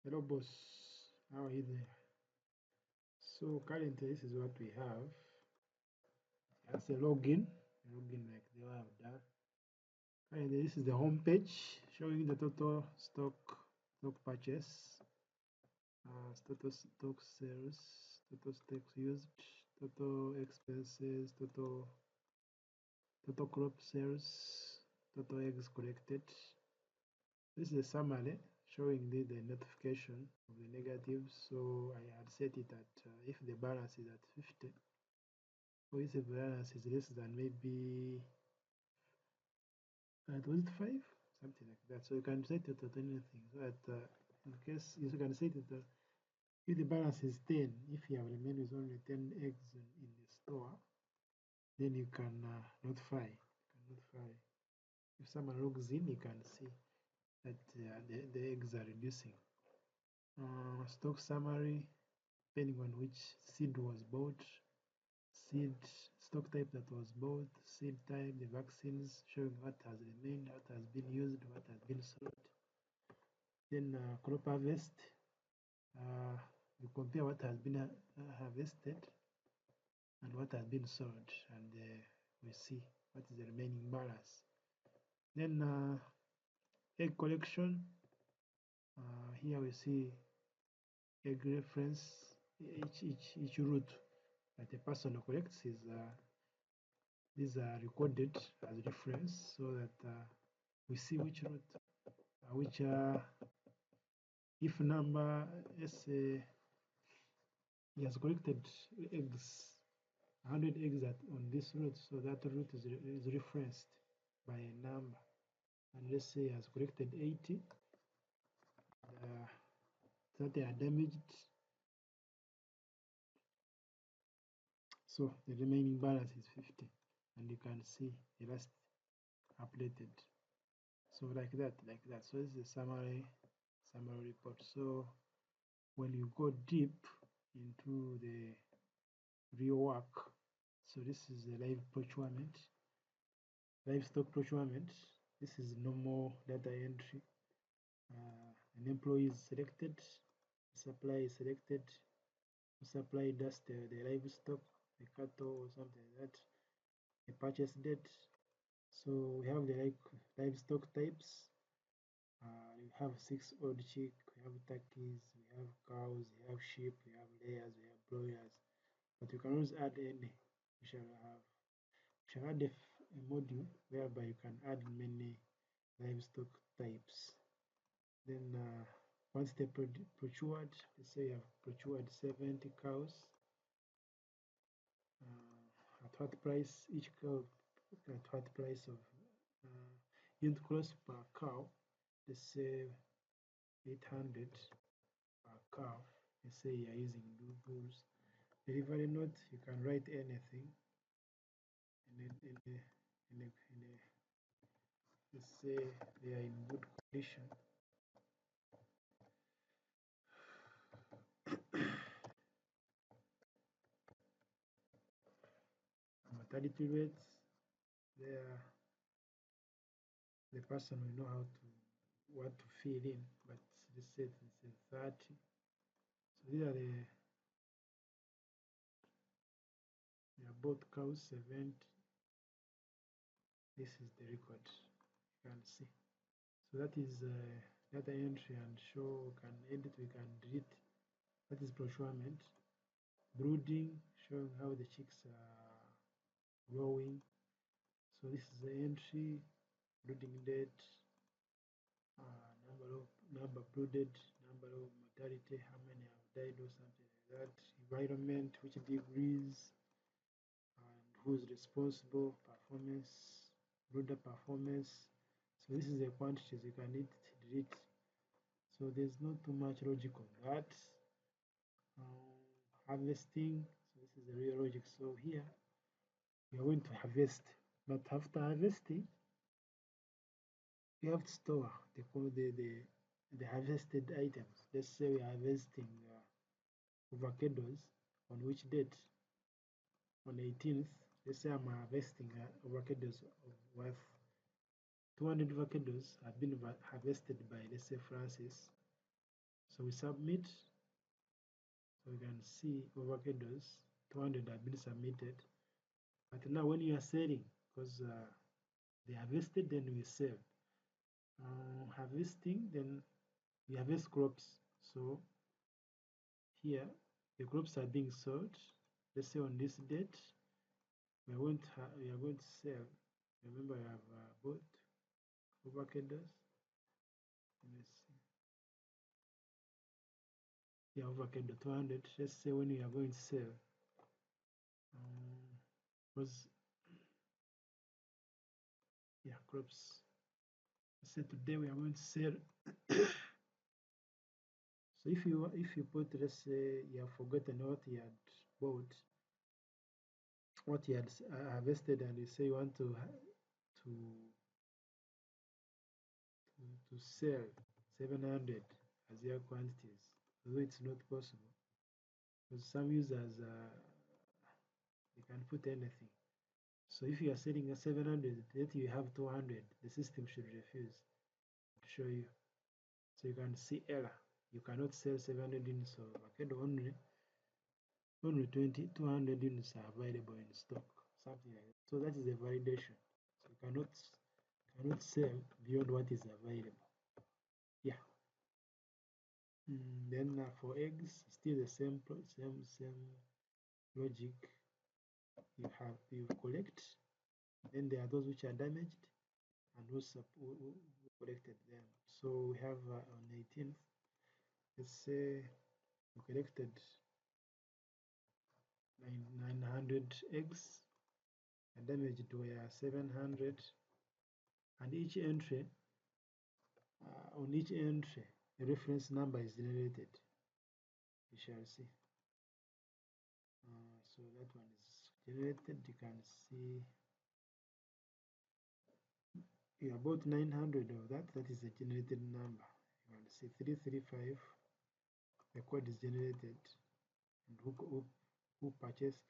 Hello boss, how are you there? So currently this is what we have. That's a login like the one I've done. Currently this is the home page showing the total stock purchase, total stock sales, total stocks used, total expenses, total crop sales, total eggs collected. This is a summary showing the notification of the negatives. So I had set it at if the balance is at 50, or if the balance is less than maybe was it 5? Something like that. So you can set it at anything. So that in case you can set it if the balance is 10, if you have remained with only 10 eggs in the store, then you can notify. If someone logs in, you can see that the eggs are reducing. Stock summary, depending on which seed was bought, seed stock type that was bought, seed type, the vaccines showing what has remained, what has been used, what has been sold. Then crop harvest, you compare what has been harvested and what has been sold, and we see what is the remaining balance. Then egg collection, here we see egg reference, each route that a person collects is these are recorded as reference so that we see which route, which if number, let's say he has collected eggs, 100 eggs on this route, so that route is referenced by a number. And let's say he has collected 80, uh, that they are damaged, so the remaining balance is 50, and you can see the rest updated. So like that. So this is a summary report. So when you go deep into the real work, so this is a livestock procurement. This is normal data entry. An employee is selected, supply is selected, supply does the livestock, the cattle or something like that, the purchase date. So we have the livestock types. We have 6 odd chick, we have turkeys, we have cows, we have sheep, we have layers, we have broilers. But you can always add any. We shall add a module whereby you can add many livestock types. Then once they procured, let's say you have procured 70 cows, at what price each cow, at what price of unit cost per cow, let's say 800 per cow. Let's say you are using bulls. Delivery note, you can write anything in a let's say they are in good condition. Mortality rates, there the person will know how to what to fill in, but let's say it's 30. So these are they are both cows 70. This is the record you can see. So that is data entry and show. We can edit, we can delete. That is procurement. Brooding, showing how the chicks are growing. So this is the entry, brooding date, number brooded, number of mortality, how many have died or something like that. Environment, which degrees, and who's responsible, performance, brooder performance. So this is the quantities you can edit, delete. So there's not too much logic on that. Harvesting, so this is the real logic. So here we are going to harvest, but after harvesting we have to store the harvested items. Let's say we are harvesting avocados. On which date? On 18th. Let's say I'm harvesting avocados of worth 200 avocados have been harvested by, let's say, Francis. So we submit. So you can see avocados 200 have been submitted. But now when you are selling, because they harvested, then we sell. Harvesting, then we harvest crops. So here the crops are being sold. Let's say on this date we are going to sell. Remember, I have bought avocados. Let's see. Yeah, avocado 200. Let's say when we are going to sell, was yeah crops. Let's say today we are going to sell. So if you put, let's say you have forgotten what you had bought, what you had harvested, and you say you want to to sell 700 as your quantities, although it's not possible because some users they can put anything. So if you are selling a 700 that you have 200, the system should refuse to show you. So you can see error. You cannot sell 700 units of avocado, only 200 units are available in stock, something like that. So that is a validation. So you cannot sell beyond what is available. Yeah. Then for eggs, still the same logic. You collect, then there are those which are damaged and who collected them. So we have on 18th, let's say we collected 900 eggs, and damaged were 700, and each entry on each entry a reference number is generated. You shall see. So that one is generated. You can see you about 900 of that. That is a generated number. You can see 335. The code is generated, and who purchased,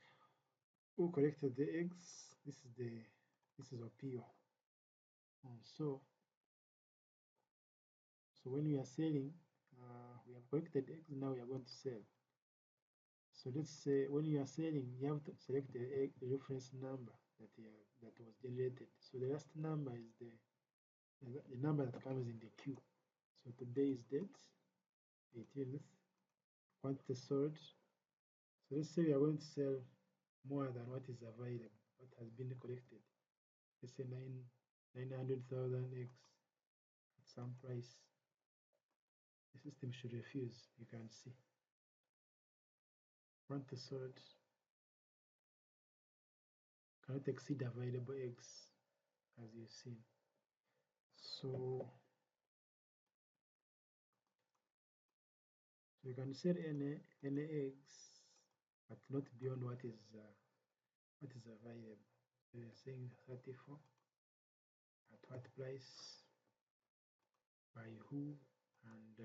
who collected the eggs. This is OPIO. So when we are selling, we have collected eggs. Now we are going to sell. So let's say when you are selling, you have to select the reference number that was generated. So the last number is the number that comes in the queue. So today's date, 18th, quantity sold. So let's say we are going to sell more than what is available, what has been collected. Let's say 900,000 eggs at some price. The system should refuse. You can see. Quantity sold cannot exceed available eggs, as you've seen. So you can sell any eggs, but not beyond what is available. So you're saying 34 at what price, by who, and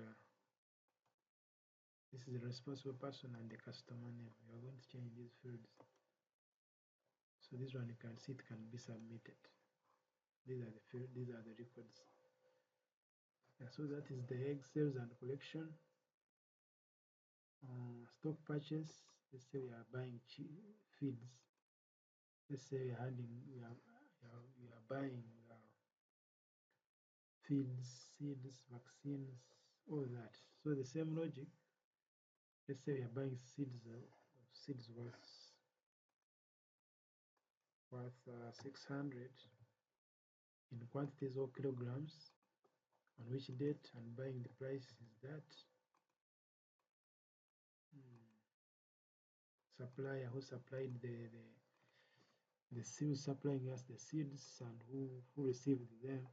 this is the responsible person and the customer name. You are going to change these fields. So this one you can see it can be submitted. These are the records. Yeah, so that is the egg sales and collection. Stock purchase. Let's say we are buying feeds. Let's say we are buying feeds, seeds, vaccines, all that. So the same logic. Let's say we are buying seeds worth 600 in quantities or kilograms. On which date and buying the price is that. Supplier who supplied the seeds, supplying us the seeds, and who received them.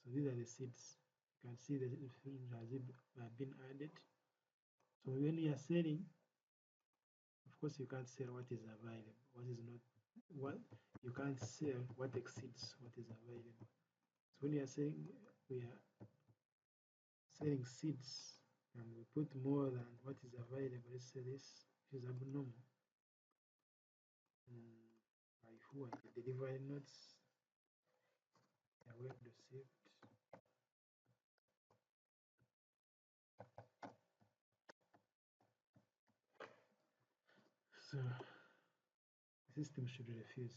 So these are the seeds. You can see the seeds have been added. So when you are selling, of course you can't sell what is available. What is not, what you can't sell what exceeds what is available. So when you are saying we are selling seeds and we put more than what is available, let's say this is abnormal. By who and the delivery notes, the web received. So the system should refuse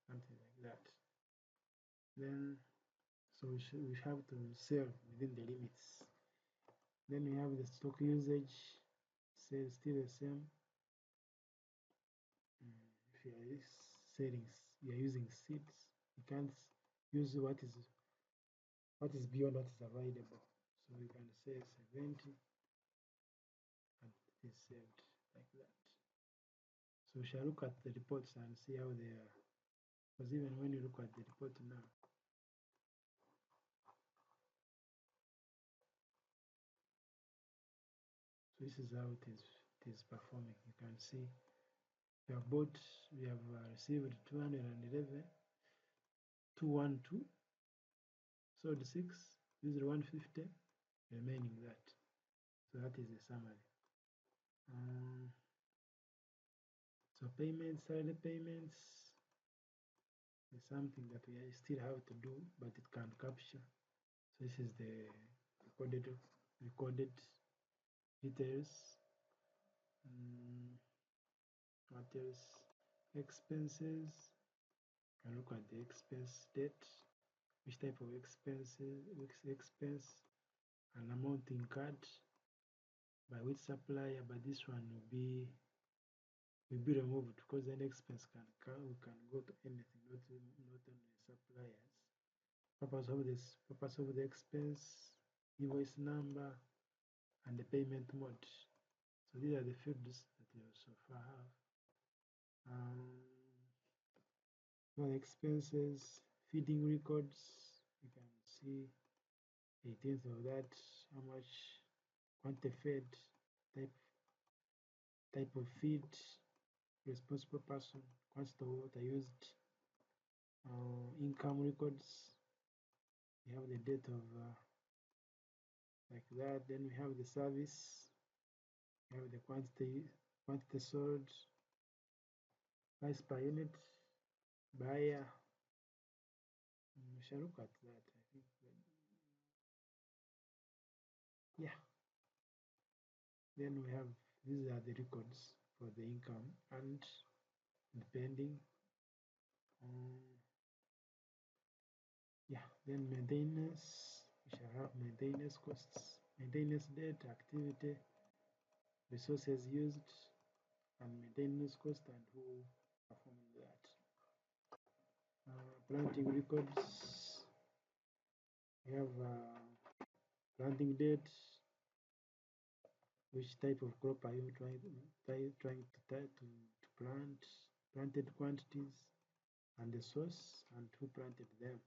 something like that. Then so we have to save within the limits. Then we have the stock usage, say still the same. If you are selling, you are using seeds, you can't use what is beyond what is available. So you can say 70 and it is saved like that. So we shall look at the reports and see how they are. Because even when you look at the report now, so this is how it is performing. You can see we have bought, we have received 211, 212, sold 6, used 150, remaining that. So that is the summary. So payments, salary payments is something that we still have to do, but it can capture. So this is the recorded details. What else? Expenses. Can look at the expense date, which type of expenses, expense, and amount incurred by which supplier. But this one will be removed because any expense can go to anything, not only suppliers. Purpose of the expense, invoice number, and the payment mode. So these are the fields that you so far have. For expenses, feeding records, you can see 18th of that, how much quantity fed, type of feed, responsible person, quantity of water used, income records. We have the date of like that. Then we have the service. We have the quantity sold, price per unit, buyer. We shall look at that. I think. Yeah. Then we have, these are the records for the income and depending. Yeah. Then maintenance. We shall have maintenance costs, maintenance date, activity, resources used, and maintenance cost and who performed that. Planting records. We have planting date, which type of crop are you trying to plant, planted quantities, and the source and who planted them.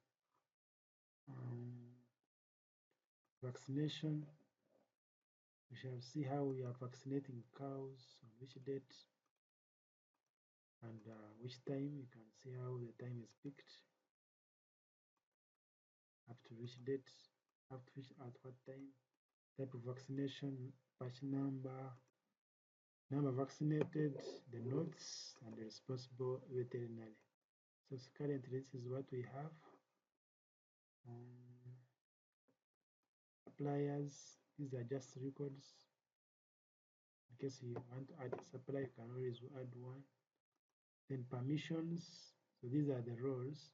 Vaccination. We shall see how we are vaccinating cows, on which date and which time. You can see how the time is picked, up to which date, up to which, at what time, type of vaccination, batch number vaccinated, the notes, and the responsible veterinary. So currently this is what we have. Suppliers, these are just records. In case you want to add a supplier, you can always add one. Then permissions, so these are the roles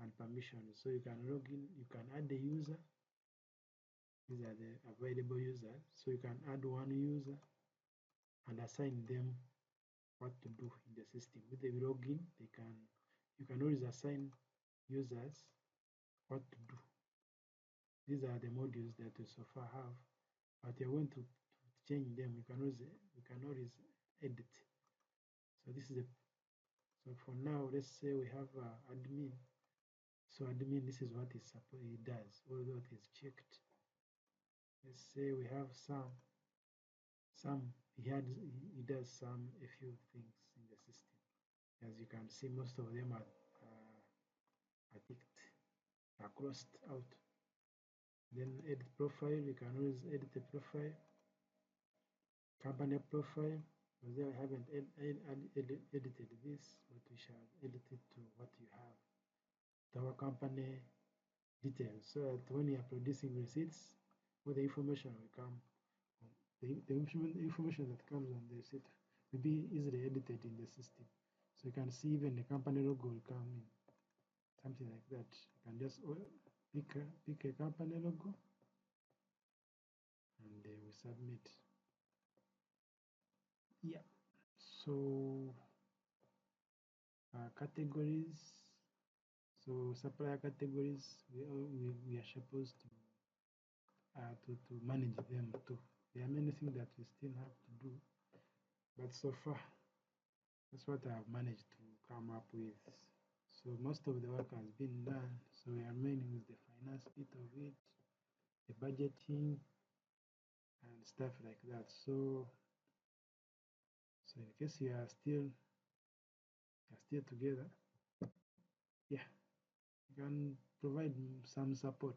and permissions. So you can log in, you can add the user. These are the available users. So you can add one user and assign them what to do in the system. With the login, you can always assign users what to do. These are the modules that we so far have, but you're going to change them. You can always edit. So this is so for now, let's say we have admin. So admin, this is what it does, although it is checked. Let's say we have he does a few things in the system. As you can see, most of them are ticked, are crossed out. Then edit profile, you can always edit the profile. Company profile, because I haven't edited this, but we shall edit it to what you have. Our company details, so that when you are producing receipts, all the information will come, the information that comes on the receipt will be easily edited in the system. So you can see even the company logo will come in, something like that. You can just pick a company logo and we submit. Yeah. So categories. So supplier categories, we are supposed to manage them too. There are many things that we still have to do, but so far that's what I have managed to come up with. So most of the work has been done. So we are remaining with the finance bit of it, the budgeting and stuff like that. So in case you are still together, yeah, you can provide some support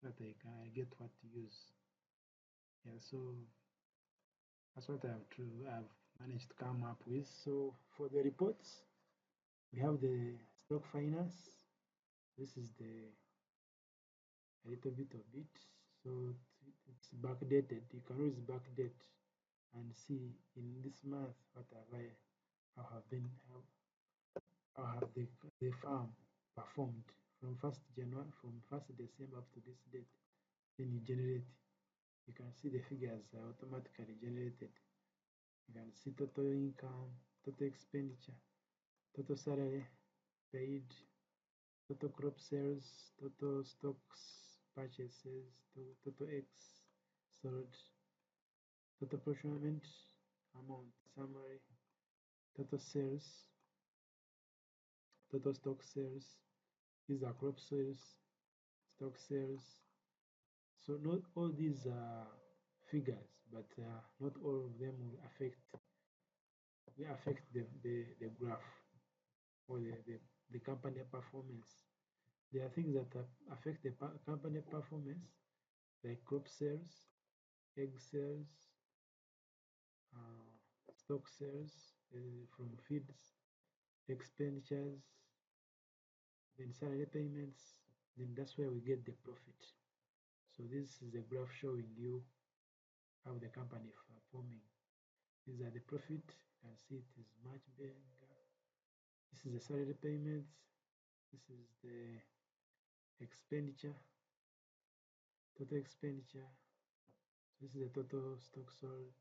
that I get what to use. Yeah, so that's what I've managed to come up with. So for the reports, we have the stock finance. This is a little bit of it. So it's backdated. You can always backdate and see in this month what how have the farm performed from 1st January, from 1st December up to this date. Then you generate. You can see the figures are automatically generated. You can see total income, total expenditure, total salary paid, total crop sales, total stocks purchases, total eggs sold, total procurement amount, summary, total sales, total stock sales. These are crop sales, stock sales. So not all these are figures, but not all of them will affect the graph or the company performance. There are things that affect the company performance, like crop sales, egg sales, stock sales from feeds, expenditures, then salary payments, then that's where we get the profit. So this is a graph showing you how the company is performing. These are the profit. You can see it is much bigger. This is the salary payments. This is the expenditure, total expenditure. This is the total stock sold,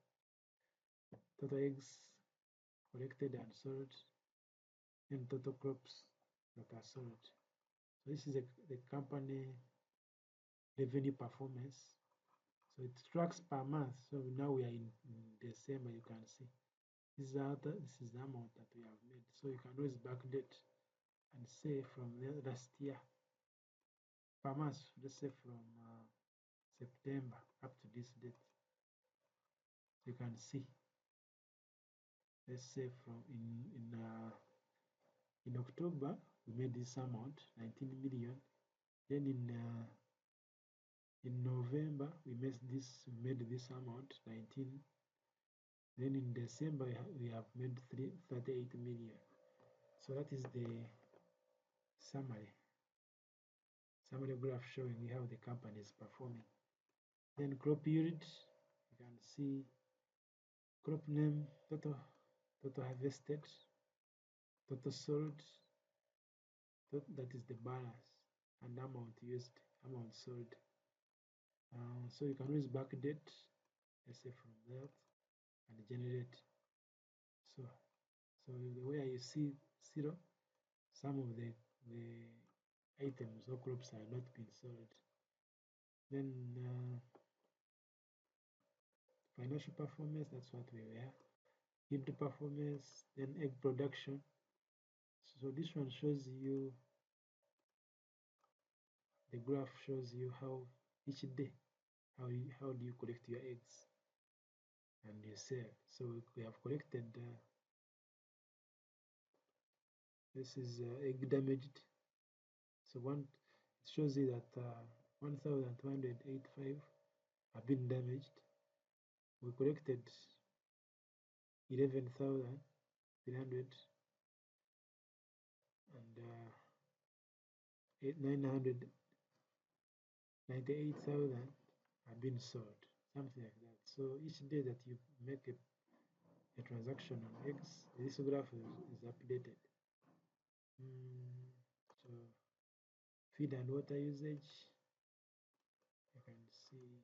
total eggs collected and sold, and total crops that are sold. So this is the company revenue performance. So it tracks per month. So now we are in December, you can see. This is the amount that we have made. So you can always backdate and say from the last year per month, let's say from September up to this date. So you can see, let's say from in October we made this amount 19 million. Then in November we made this amount 19. Then in December we have made 38 million. So that is the summary graph showing you how the company is performing. Then crop yield, you can see crop name, total harvested, total sold, that is the balance, and amount used, amount sold. So you can always backdate, let's say from that, and generate. So the way you see zero, some of the items or crops are not being sold. Then financial performance, that's what we were. Yield performance, then egg production. So this one shows you, the graph shows you how each day, how do you collect your eggs and you sell. So we have collected, this is egg damaged. So it shows you that 1,285 have been damaged. We collected 11,300 and 998,000 have been sold, something like that. So each day that you make a transaction on X, this graph is updated. So feed and water usage, you can see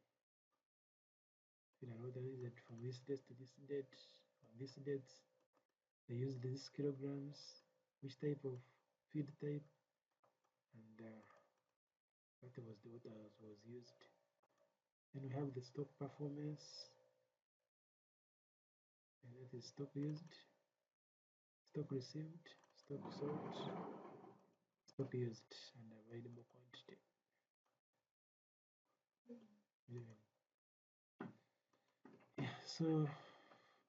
feed and water usage from this date to this date. On this date, they used these kilograms, which type of feed type, and what was the water was used. Then we have the stock performance, and that is stock used, stock received, stock sold, stock used, and available quantity. Yeah, so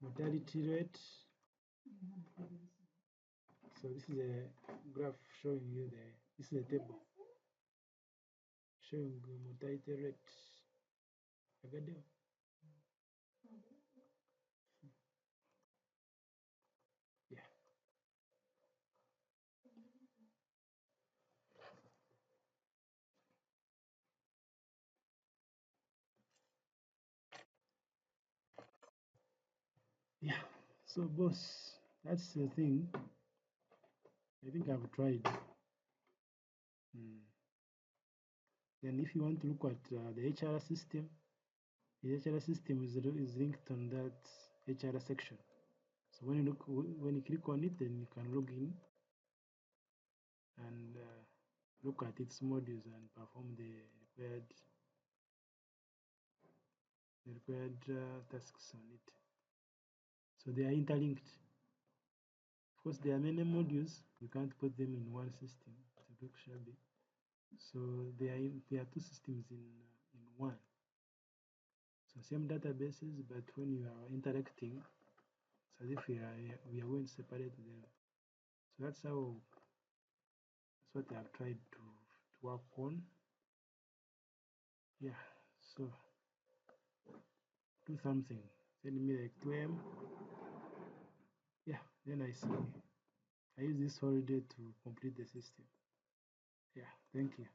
mortality rate. So this is a graph showing you this is a table showing the mortality rate. Yeah. Yeah. So boss, that's the thing. I think I've tried. Then if you want to look at the HR system, the HR system is linked on that HR section. So when you click on it, then you can log in and look at its modules and perform the required tasks on it. So they are interlinked. Of course, there are many modules. You can't put them in one system. It looks shabby. So there are two systems in one. So same databases, but when you are interacting, it's as if we are going to separate them. So that's what I've tried to work on. Yeah. So do something. Send me like 2 a.m. Yeah. Then I see. I use this holiday to complete the system. Yeah. Thank you.